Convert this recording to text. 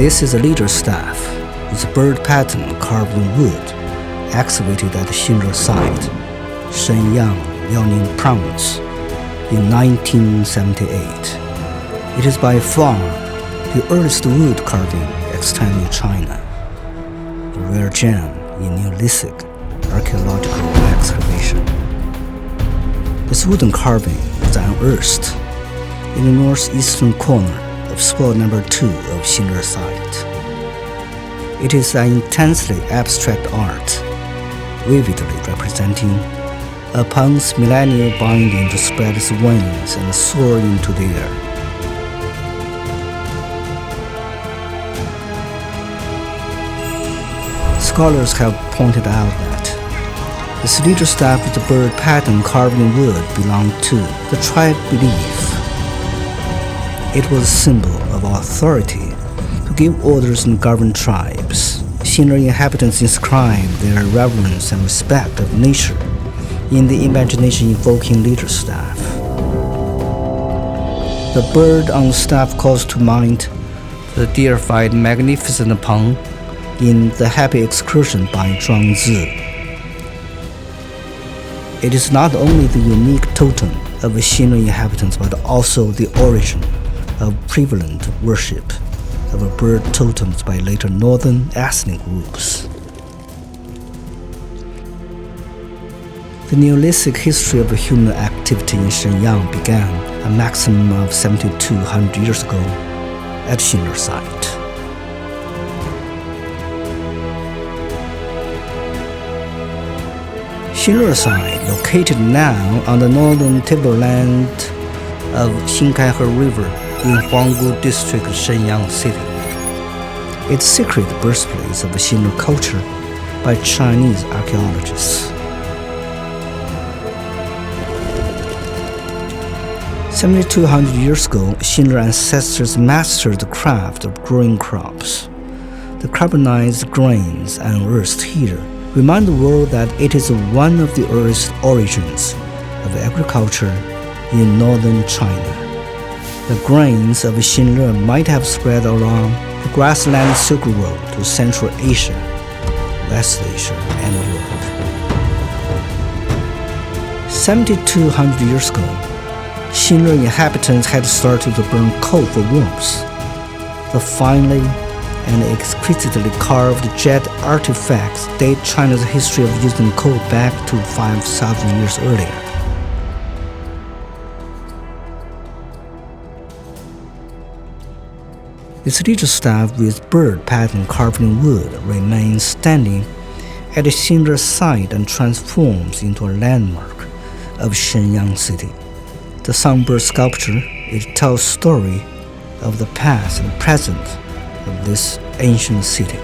This is a leader staff with a bird pattern carved in wood, excavated at the Xinle Site, Shenyang, Liaoning Province, in 1978. It is by far the earliest wood carving extant in China, a rare gem in Neolithic archaeological excavation. This wooden carving was unearthed in the northeastern corner of spot number 2 of Xinle Site. It is an intensely abstract art, vividly representing a peng's millennial binding to spread its wings and soar into the air. Scholars have pointed out that this leader staff with the bird pattern carved in wood belonged to the tribe belief. It was a symbol of authority to give orders and govern tribes. Xinle inhabitants inscribed their reverence and respect of nature in the imagination-evoking leader staff. The bird on the staff calls to mind the deified magnificent peng in the Happy Excursion by Zhuangzi. It is not only the unique totem of the Xinle inhabitants but also the origin of prevalent worship of bird totems by later northern ethnic groups. The Neolithic history of human activity in Shenyang began a maximum of 7,200 years ago at Xinle Site. Xinle Site, located now on the northern tableland of Xinle River in Huanggu District, Shenyang City. Its secret birthplace of Xinle culture by Chinese archaeologists. 7,200 years ago, Xinle ancestors mastered the craft of growing crops. The carbonized grains unearthed here remind the world that it is one of the earliest origins of agriculture in northern China. The grains of Xinle might have spread along the grassland Silk Road to Central Asia, West Asia, and Europe. 7,200 years ago, Xinle inhabitants had started to burn coal for warmth. The finely and exquisitely carved jet artifacts date China's history of using coal back to 5,000 years earlier. This leader staff with bird pattern carved in wood remains standing at the Xinle Site and transforms into a landmark of Shenyang City. The songbird sculpture, it tells the story of the past and present of this ancient city.